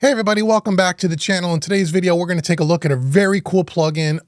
Hey everybody, welcome back to the channel. In today's video, we're going to take a look at a very cool plugin.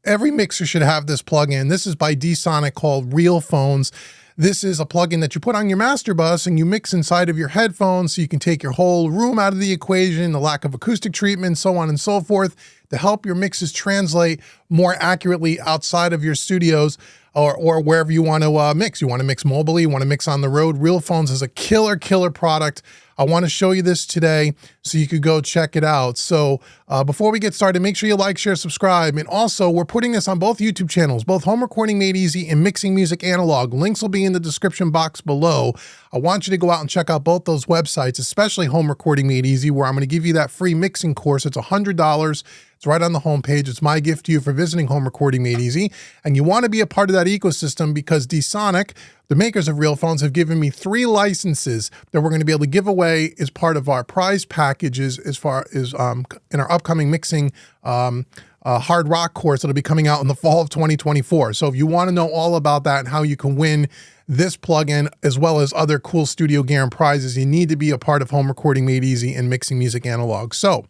Every mixer should have this plugin. This is by D-Sonic called Realphones. This is a plugin that you put on your master bus and you mix inside of your headphones so you can take your whole room out of the equation, the lack of acoustic treatment, so on and so forth, to help your mixes translate more accurately outside of your studios or wherever you want to mix. You want to mix mobilely, you want to mix on the road. Realphones is a killer product. I want to show you this today so you could go check it out. So before we get started, make sure you like, share, subscribe. And also, we're putting this on both YouTube channels, both Home Recording Made Easy and Mixing Music Analog. Links will be in the description box below. I want you to go out and check out both those websites, especially Home Recording Made Easy, where I'm going to give you that free mixing course. It's $100. It's right on the homepage. It's my gift to you for visiting Home Recording Made Easy. And you want to be a part of that ecosystem because D-Sonic, the makers of Realphones, have given me 3 licenses that we're going to be able to give away as part of our prize packages as far as in our upcoming mixing hard rock course that'll be coming out in the fall of 2024. So if you want to know all about that and how you can win this plugin as well as other cool Studio Garam prizes, you need to be a part of Home Recording Made Easy and Mixing Music Analog. So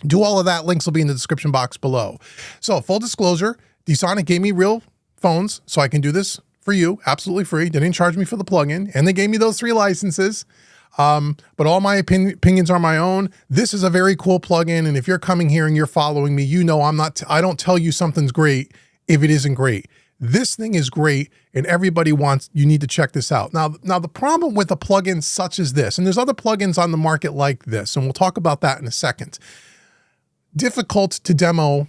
do all of that. Links will be in the description box below. So full disclosure, D-Sonic gave me Realphones so I can do this for you, absolutely free. They didn't charge me for the plugin, and they gave me those 3 licenses. But all my opinions are my own. This is a very cool plugin, and if you're coming here and you're following me, you know I don't tell you something's great if it isn't great. This thing is great, and you need to check this out. Now the problem with a plugin such as this, and there's other plugins on the market like this, and we'll talk about that in a second. Difficult to demo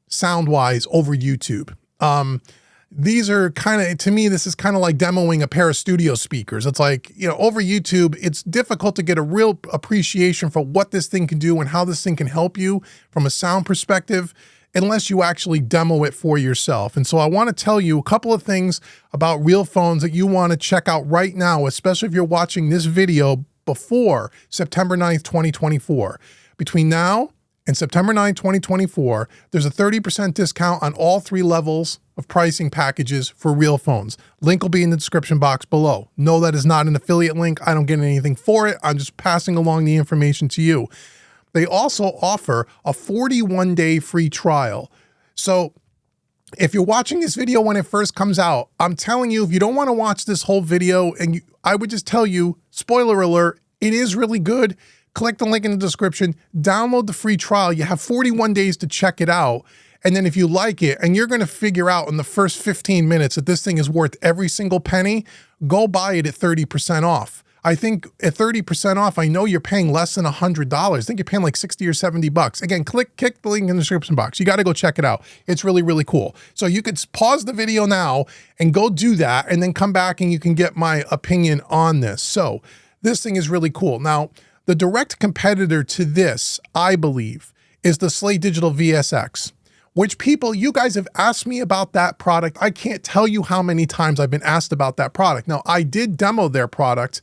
sound-wise over YouTube. These are to me, this is kind of like demoing a pair of studio speakers. It's like, over YouTube, it's difficult to get a real appreciation for what this thing can do and how this thing can help you from a sound perspective, unless you actually demo it for yourself. And so I want to tell you a couple of things about Realphones that you want to check out right now, especially if you're watching this video before September 9th, 2024. Between now and September 9th, 2024, there's a 30% discount on all 3 levels of pricing packages for Realphones. Link will be in the description box below. No, that is not an affiliate link. I don't get anything for it. I'm just passing along the information to you. They also offer a 41-day free trial. So if you're watching this video when it first comes out, I'm telling you, if you don't want to watch this whole video, I would just tell you, spoiler alert, it is really good. Click the link in the description, download the free trial. You have 41 days to check it out. And then if you like it, and you're going to figure out in the first 15 minutes that this thing is worth every single penny, go buy it at 30% off. I think at 30% off, I know you're paying less than $100. I think you're paying like 60 or 70 bucks. Again, click the link in the description box. You got to go check it out. It's really cool. So you could pause the video now and go do that, and then come back and you can get my opinion on this. So this thing is really cool. Now, the direct competitor to this, I believe, is the Slate Digital VSX, which you guys have asked me about that product. I can't tell you how many times I've been asked about that product. Now, I did demo their product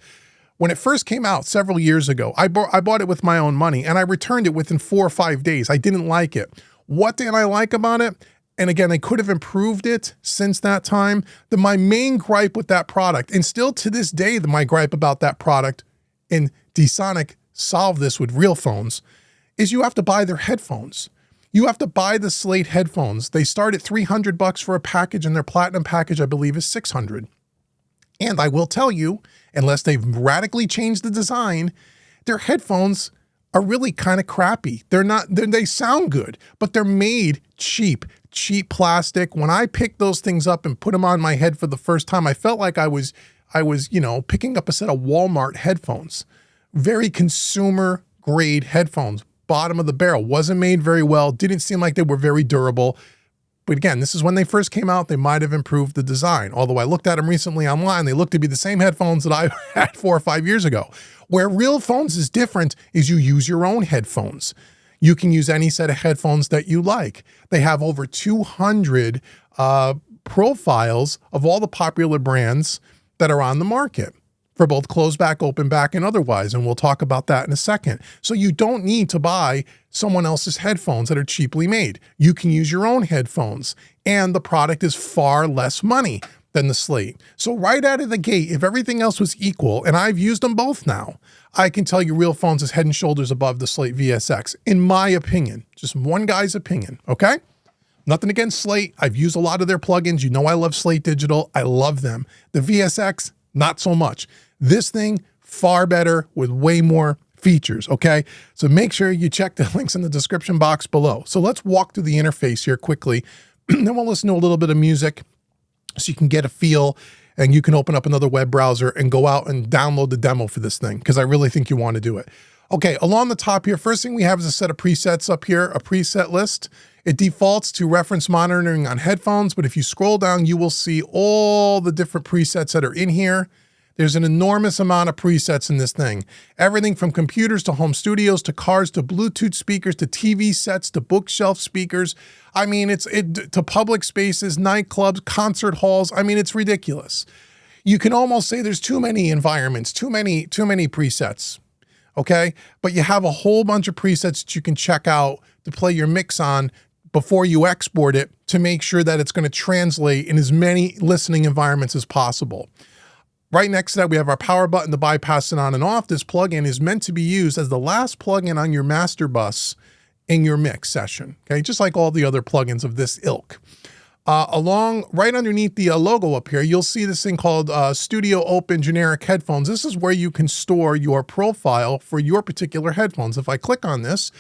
when it first came out several years ago. I bought it with my own money, and I returned it within 4 or 5 days. I didn't like it. What did I like about it? And again, I could have improved it since that time. My main gripe with that product, and still to this day, my gripe about that product, and D-Sonic solved this with Realphones, is you have to buy their headphones. You have to buy the Slate headphones. They start at $300 for a package, and their platinum package, I believe, is $600. And I will tell you, unless they've radically changed the design, their headphones are really kind of crappy. They sound good, but they're made cheap plastic. When I picked those things up and put them on my head for the first time, I felt like I was picking up a set of Walmart headphones. Very consumer grade headphones, bottom of the barrel, wasn't made very well, didn't seem like they were very durable. But again, this is when they first came out. They might have improved the design. Although I looked at them recently online, they look to be the same headphones that I had 4 or 5 years ago. Where Realphones is different is you use your own headphones. You can use any set of headphones that you like. They have over 200 profiles of all the popular brands that are on the market, for both closed back, open back, and otherwise. And we'll talk about that in a second. So you don't need to buy someone else's headphones that are cheaply made. You can use your own headphones, and the product is far less money. than the Slate. So right out of the gate, if everything else was equal, and I've used them both now, I can tell you Realphones is head and shoulders above the Slate VSX, in my opinion. Just one guy's opinion, okay? Nothing against Slate. I've used a lot of their plugins. You know I love Slate Digital. I love them. The VSX, not so much. This thing, far better with way more features, okay? So make sure you check the links in the description box below. So let's walk through the interface here quickly. Then we'll listen to a little bit of music so you can get a feel, and you can open up another web browser and go out and download the demo for this thing, because I really think you want to do it. Okay, along the top here, first thing we have is a set of presets up here, a preset list. It defaults to reference monitoring on headphones, but if you scroll down, you will see all the different presets that are in here. There's an enormous amount of presets in this thing. Everything from computers to home studios to cars to Bluetooth speakers to TV sets to bookshelf speakers. I mean, to public spaces, nightclubs, concert halls. I mean, it's ridiculous. You can almost say there's too many environments, too many presets, okay? But you have a whole bunch of presets that you can check out to play your mix on before you export it to make sure that it's going to translate in as many listening environments as possible. Right next to that, we have our power button to bypass it on and off. This plugin is meant to be used as the last plugin on your master bus in your mix session, okay? Just like all the other plugins of this ilk. Right underneath the logo up here, you'll see this thing called Studio Open Generic Headphones. This is where you can store your profile for your particular headphones. If I click on this,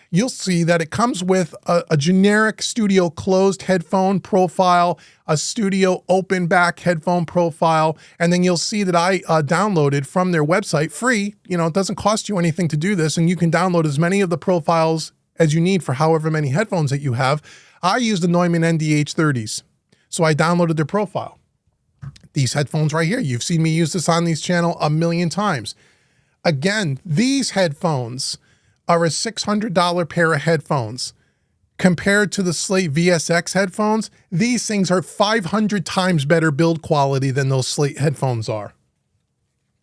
you'll see that it comes with a generic studio closed headphone profile, a studio open back headphone profile, and then you'll see that I downloaded from their website free. You know, it doesn't cost you anything to do this, and you can download as many of the profiles as you need for however many headphones that you have. I use the Neumann NDH30s, so I downloaded their profile. These headphones right here, you've seen me use this on this channel a million times. Again, these headphones are a $600 pair of headphones. Compared to the Slate VSX headphones, these things are 500 times better build quality than those Slate headphones are.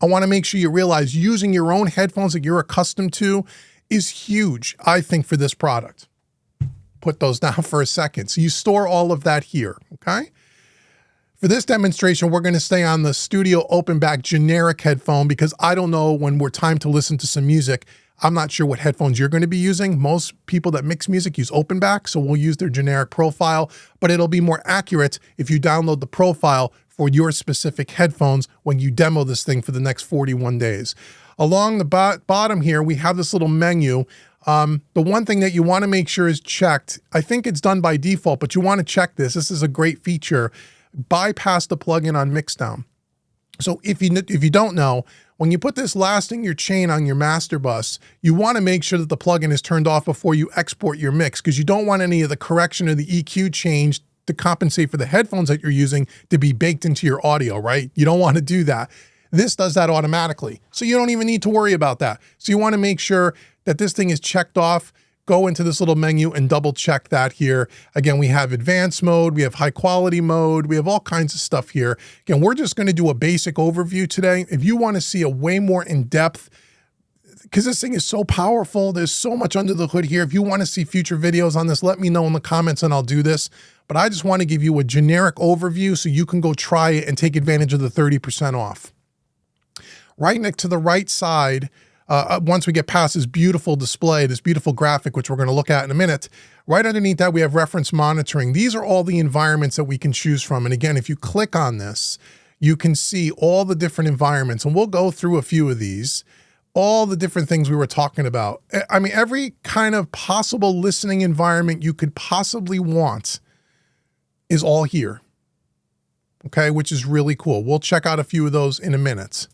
I want to make sure you realize using your own headphones that you're accustomed to is huge, I think, for this product. Put those down for a second. So you store all of that here, okay? For this demonstration, we're going to stay on the Studio Open Back generic headphone because I don't know when we're time to listen to some music. I'm not sure what headphones you're going to be using. Most people that mix music use open back, so we'll use their generic profile, but it'll be more accurate if you download the profile for your specific headphones when you demo this thing for the next 41 days. Along the bottom here, we have this little menu. The one thing that you want to make sure is checked, I think it's done by default, but you want to check this. This is a great feature. Bypass the plugin on Mixdown. So if you don't know, when you put this last in your chain on your master bus, you want to make sure that the plugin is turned off before you export your mix, because you don't want any of the correction or the EQ change to compensate for the headphones that you're using to be baked into your audio, right? You don't want to do that. This does that automatically, so you don't even need to worry about that. So you want to make sure that this thing is checked off. Go into this little menu and double check that here. Again, we have advanced mode, we have high quality mode, we have all kinds of stuff here. Again, we're just going to do a basic overview today. If you want to see a way more in-depth, because this thing is so powerful, there's so much under the hood here. If you want to see future videos on this, let me know in the comments and I'll do this. But I just want to give you a generic overview so you can go try it and take advantage of the 30% off. Right next to the right side, once we get past this beautiful display, this beautiful graphic, which we're going to look at in a minute, right underneath that, we have reference monitoring. These are all the environments that we can choose from. And again, if you click on this, you can see all the different environments, and we'll go through a few of these, all the different things we were talking about. I mean, every kind of possible listening environment you could possibly want is all here, okay, which is really cool. We'll check out a few of those in a minute.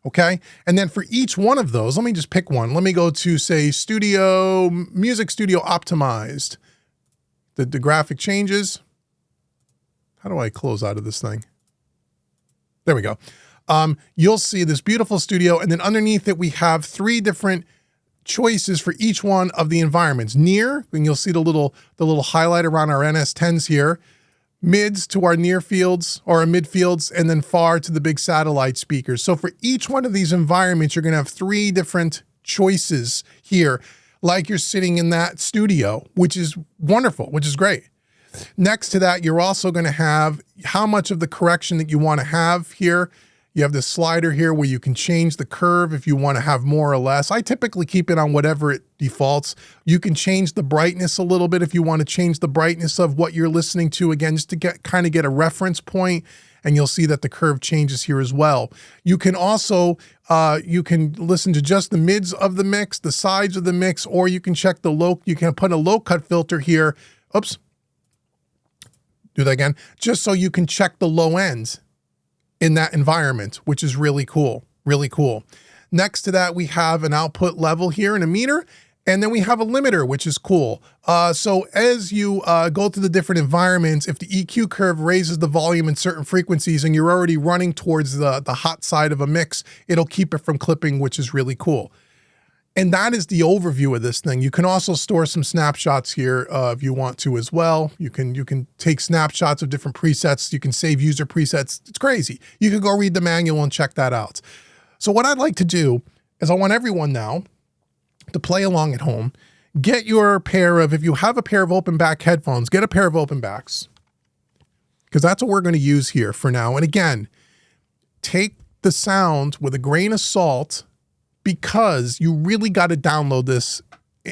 Okay. And then for each one of those, let me just pick one. Let me go to, say, Music Studio Optimized. The graphic changes. How do I close out of this thing? There we go. You'll see this beautiful studio. And then underneath it, we have 3 different choices for each one of the environments. Near, and you'll see the little highlight around our NS10s here. Mids to our near fields or our mid fields, and then far to the big satellite speakers. So for each one of these environments, you're going to have 3 different choices here, like you're sitting in that studio, which is wonderful, which is great. Next to that, you're also going to have how much of the correction that you want to have here. You have this slider here where you can change the curve if you want to have more or less. I typically keep it on whatever it defaults. You can change the brightness a little bit if you want to change the brightness of what you're listening to, again, just to kind of get a reference point, and you'll see that the curve changes here as well. You can also, you can listen to just the mids of the mix, the sides of the mix, or you can check the low, you can put a low cut filter here. Oops. Do that again. Just so you can check the low ends in that environment, which is really cool, really cool. Next to that, we have an output level here and a meter, and then we have a limiter, which is cool. So as you go through the different environments, if the EQ curve raises the volume in certain frequencies and you're already running towards the hot side of a mix, it'll keep it from clipping, which is really cool. And that is the overview of this thing. You can also store some snapshots here if you want to as well. You can take snapshots of different presets. You can save user presets. It's crazy. You can go read the manual and check that out. So what I'd like to do is I want everyone now to play along at home. Get your pair of, if you have a pair of open back headphones, get a pair of open backs, because that's what we're going to use here for now. And again, take the sound with a grain of salt, because you really got to download this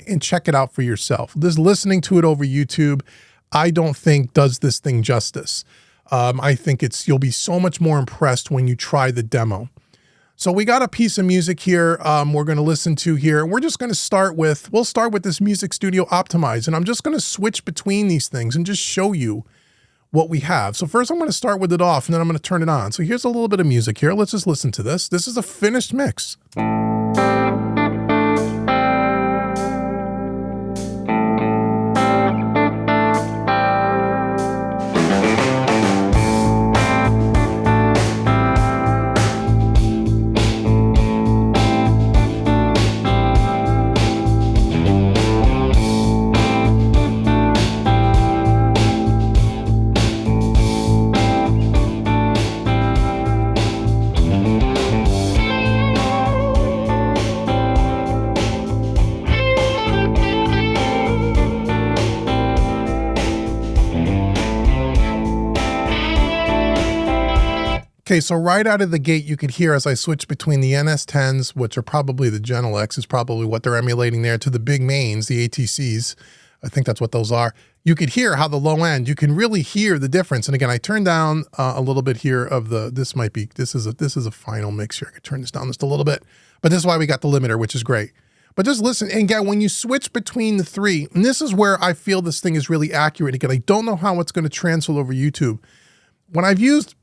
and check it out for yourself. Just listening to it over YouTube, I don't think does this thing justice. I think you'll be so much more impressed when you try the demo. So we got a piece of music here we're going to listen to here. And we're just going to start with, we'll start with this Music Studio Optimize. And I'm just going to switch between these things and just show you what we have. So first I'm going to start with it off, and then I'm going to turn it on. So here's a little bit of music here. Let's just listen to this. This is a finished mix. Okay, so right out of the gate, you could hear as I switch between the NS10s, which are probably the Genel X, is probably what they're emulating there, to the big mains, the ATCs. I think that's what those are. You could hear how the low end, you can really hear the difference. And again, I turned down a little bit here of the, this is a final mix here. I could turn this down just a little bit, but this is why we got the limiter, which is great. But just listen, and again, when you switch between the three, and this is where I feel this thing is really accurate. Again, I don't know how it's going to translate over YouTube. When I've used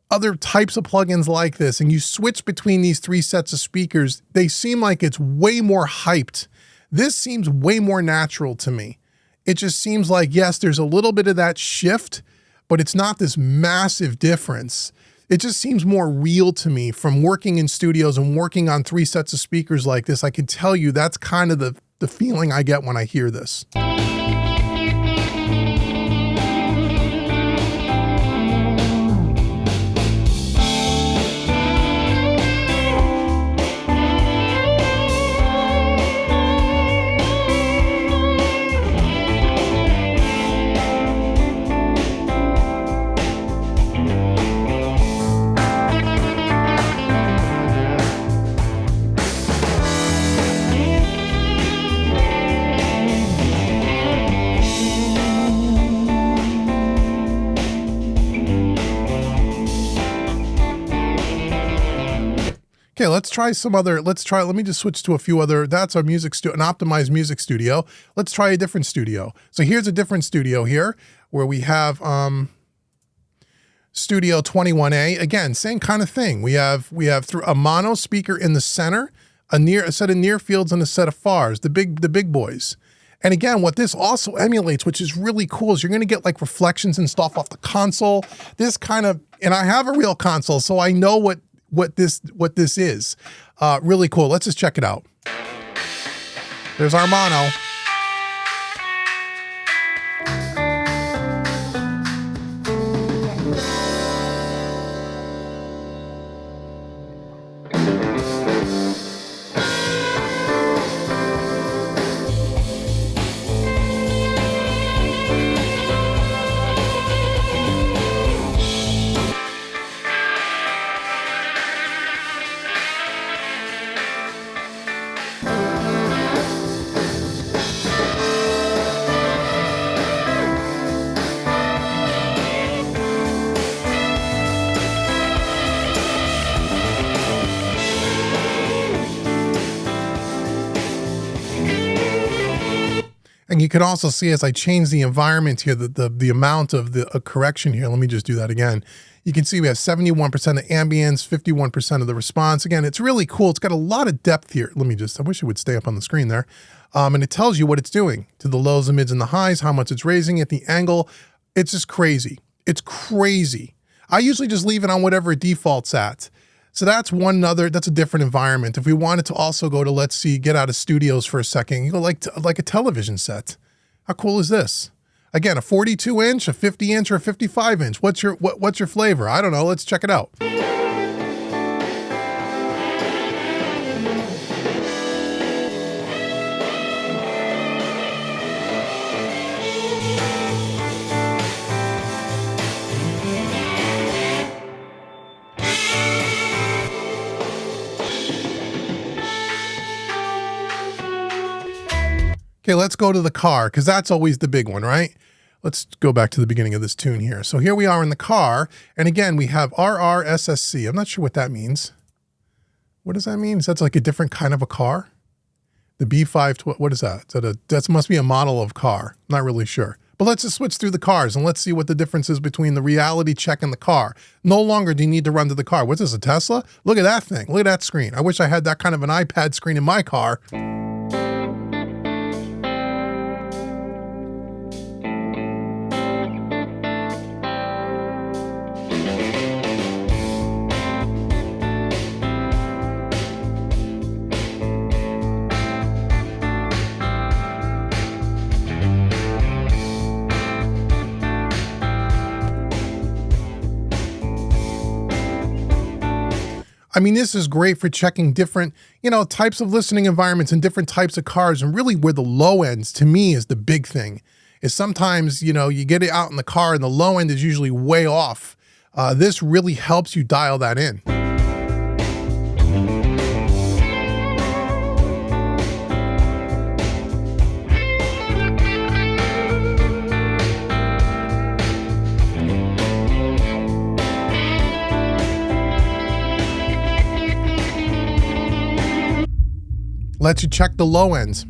other types of plugins like this, and you switch between these three sets of speakers, they seem like it's way more hyped. This seems way more natural to me. It just seems like, yes, there's a little bit of that shift, but it's not this massive difference. It just seems more real to me from working in studios and working on three sets of speakers like this. I can tell you that's kind of the feeling I get when I hear this. Okay, let's try some other, let me just switch to a few other, that's our music studio, an optimized music studio. Let's try a different studio. So here's a different studio here where we have Studio 21A. Again, same kind of thing. We have through a mono speaker in the center, a set of near fields and a set of fars, the big boys. And again, what this also emulates, which is really cool, is you're going to get like reflections and stuff off the console. This kind of, and I have a real console, so I know what this is. Really cool. Let's just check it out. There's our mono. And you can also see as I change the environment here, the amount of the correction here. Let me just do that again. You can see we have 71% of ambience, 51% of the response. Again, it's really cool. It's got a lot of depth here. I wish it would stay up on the screen there. And it tells you what it's doing to the lows, the mids, and the highs, how much it's raising at the angle. It's just crazy. It's crazy. I usually just leave it on whatever it defaults at. So that's that's a different environment. If we wanted to also go to, let's see, get out of studios for a second, you go like a television set. How cool is this? Again, a 42 inch, a 50 inch, or a 55 inch. What's your flavor? I don't know. Let's check it out. Okay, let's go to the car, because that's always the big one, right? Let's go back to the beginning of this tune here. So here we are in the car, and again, we have RRSSC. I'm not sure what that means. What does that mean? Is that like a different kind of a car? The B512, what is that? That must be a model of car. Not really sure. But let's just switch through the cars, and let's see what the difference is between the reality check and the car. No longer do you need to run to the car. What's this, a Tesla? Look at that thing. Look at that screen. I wish I had that kind of an iPad screen in my car. I mean, this is great for checking different, types of listening environments and different types of cars. And really where the low ends, to me, is the big thing. Is sometimes, you get it out in the car and the low end is usually way off. This really helps you dial that in. Lets you check the low ends.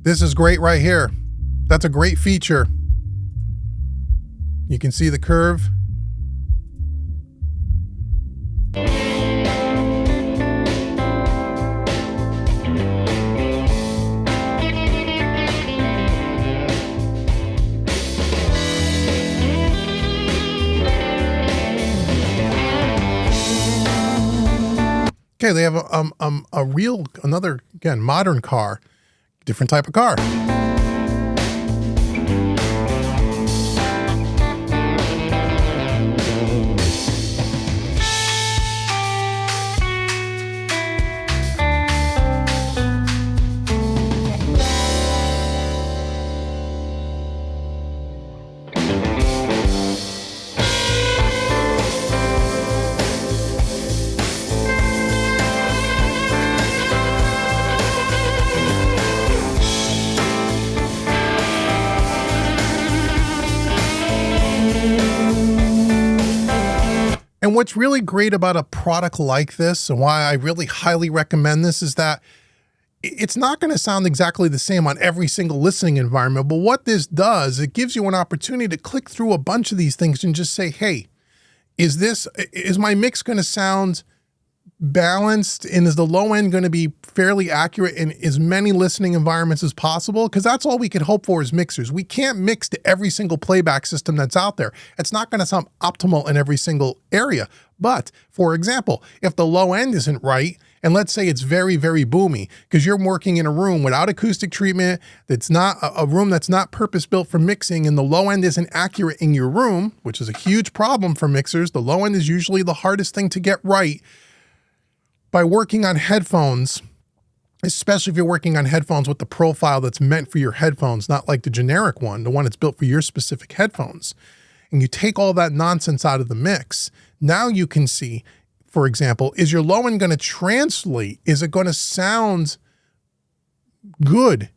This is great right here. That's a great feature. You can see the curve. Okay, they have another, again, modern car, different type of car. And what's really great about a product like this, and why I really highly recommend this, is that it's not going to sound exactly the same on every single listening environment. But what this does, it gives you an opportunity to click through a bunch of these things and just say, hey, is my mix going to sound balanced, and is the low end going to be fairly accurate in as many listening environments as possible? Because that's all we can hope for as mixers. We can't mix to every single playback system that's out there. It's not going to sound optimal in every single area. But for example, if the low end isn't right, and let's say it's very, very boomy, because you're working in a room without acoustic treatment, that's not a room that's not purpose-built for mixing, and the low end isn't accurate in your room, which is a huge problem for mixers. The low end is usually the hardest thing to get right. By working on headphones, especially if you're working on headphones with the profile that's meant for your headphones, not like the generic one, the one that's built for your specific headphones, and you take all that nonsense out of the mix, now you can see, for example, is your low end going to translate? Is it going to sound good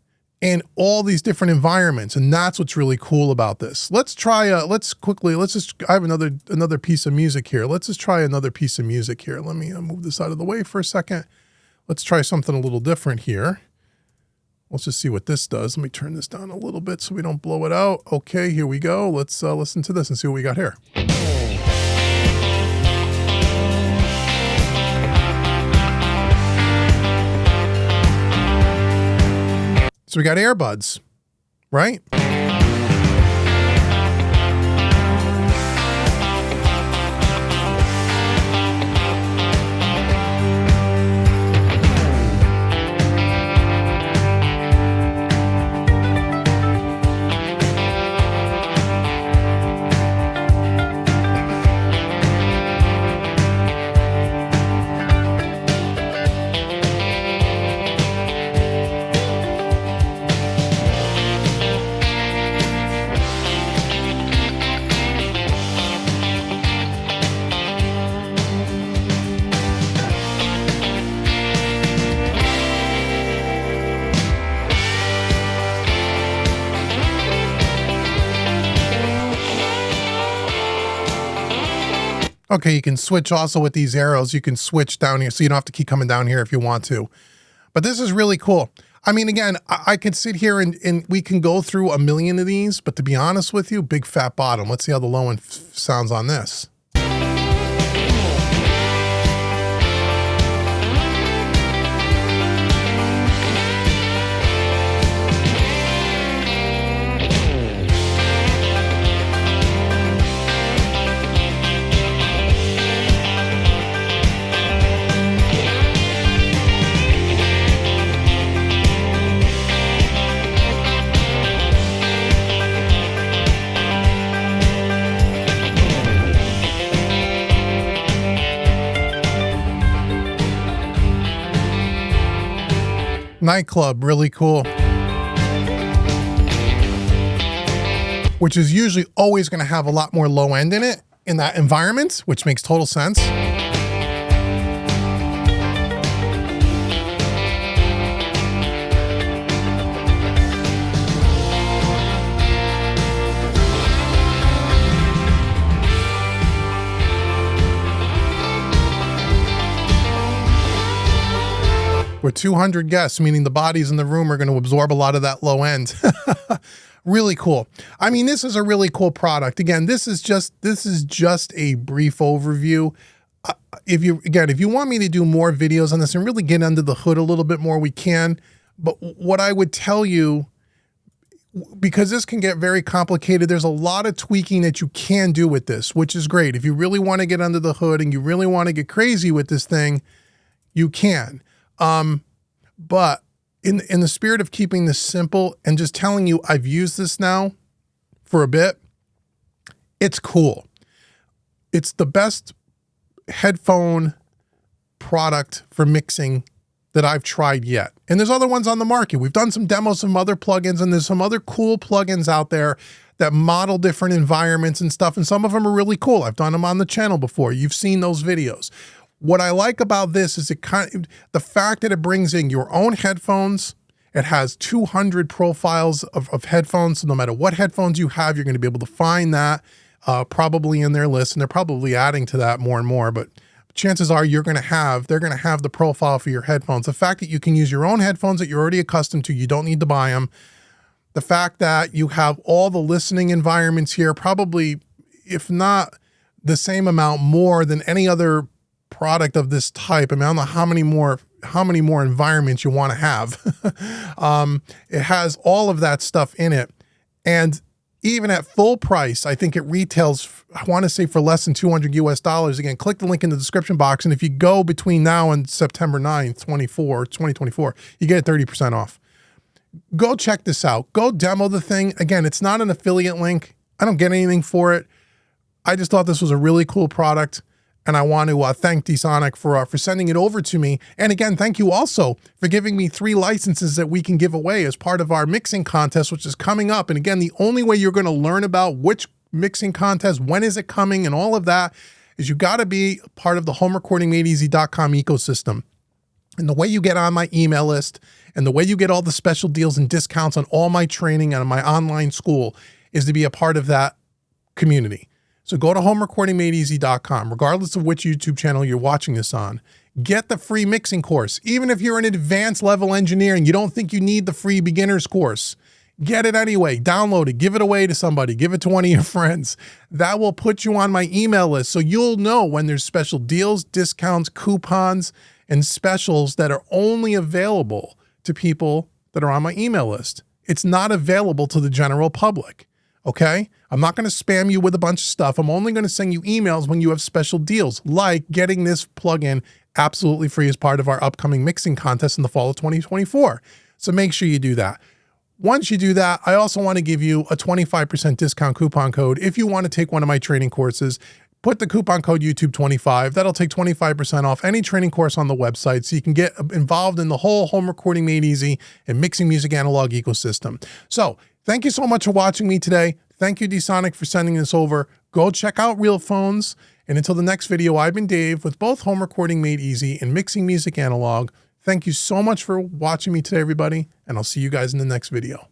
in all these different environments? And that's what's really cool about this. Let's try, I have another piece of music here. Let's just try another piece of music here. Let me move this out of the way for a second. Let's try something a little different here. Let's just see what this does. Let me turn this down a little bit so we don't blow it out. Okay, here we go. Let's listen to this and see what we got here. So we got earbuds, right? Okay, you can switch also with these arrows. You can switch down here, so you don't have to keep coming down here if you want to. But this is really cool. I mean, again, I could sit here and we can go through a million of these, but to be honest with you, big fat bottom. Let's see how the low end sounds on this. Nightclub, really cool. Which is usually always going to have a lot more low end in it in that environment, which makes total sense. With 200 guests, meaning the bodies in the room are going to absorb a lot of that low end. Really cool. I mean, this is a really cool product. Again, this is just a brief overview. If you want me to do more videos on this and really get under the hood a little bit more, we can. But what I would tell you, because this can get very complicated, there's a lot of tweaking that you can do with this, which is great. If you really want to get under the hood and you really want to get crazy with this thing, you can. But in the spirit of keeping this simple and just telling you I've used this now for a bit, it's cool. It's the best headphone product for mixing that I've tried yet. And there's other ones on the market. We've done some demos, some other plugins, and there's some other cool plugins out there that model different environments and stuff. And some of them are really cool. I've done them on the channel before. You've seen those videos. What I like about this is the fact that it brings in your own headphones. It has 200 profiles of headphones. So no matter what headphones you have, you're going to be able to find that probably in their list. And they're probably adding to that more and more. But chances are they're going to have the profile for your headphones. The fact that you can use your own headphones that you're already accustomed to, you don't need to buy them. The fact that you have all the listening environments here, probably, if not the same amount more than any other product of this type. I mean, I don't know how many more environments you want to have. It has all of that stuff in it. And even at full price, I think it retails, I want to say, for less than $200 US. Again, click the link in the description box. And if you go between now and September 9th, 2024, you get 30% off. Go check this out. Go demo the thing. Again, it's not an affiliate link. I don't get anything for it. I just thought this was a really cool product. And I want to thank D-Sonic for sending it over to me. And again, thank you also for giving me 3 licenses that we can give away as part of our mixing contest, which is coming up. And again, the only way you're going to learn about which mixing contest, when is it coming, and all of that is you got to be part of the homerecordingmadeeasy.com ecosystem. And the way you get on my email list and the way you get all the special deals and discounts on all my training and my online school is to be a part of that community. So go to homerecordingmadeeasy.com, regardless of which YouTube channel you're watching this on. Get the free mixing course. Even if you're an advanced level engineer and you don't think you need the free beginner's course, get it anyway. Download it. Give it away to somebody. Give it to one of your friends. That will put you on my email list so you'll know when there's special deals, discounts, coupons, and specials that are only available to people that are on my email list. It's not available to the general public. Okay? I'm not going to spam you with a bunch of stuff. I'm only going to send you emails when you have special deals, like getting this plugin absolutely free as part of our upcoming mixing contest in the fall of 2024. So make sure you do that. Once you do that, I also want to give you a 25% discount coupon code if you want to take one of my training courses. Put the coupon code YouTube25. That'll take 25% off any training course on the website so you can get involved in the whole home recording made easy and mixing music analog ecosystem. So thank you so much for watching me today. Thank you, D-Sonic, for sending this over. Go check out Realphones. And until the next video, I've been Dave with both home recording made easy and mixing music analog. Thank you so much for watching me today, everybody, and I'll see you guys in the next video.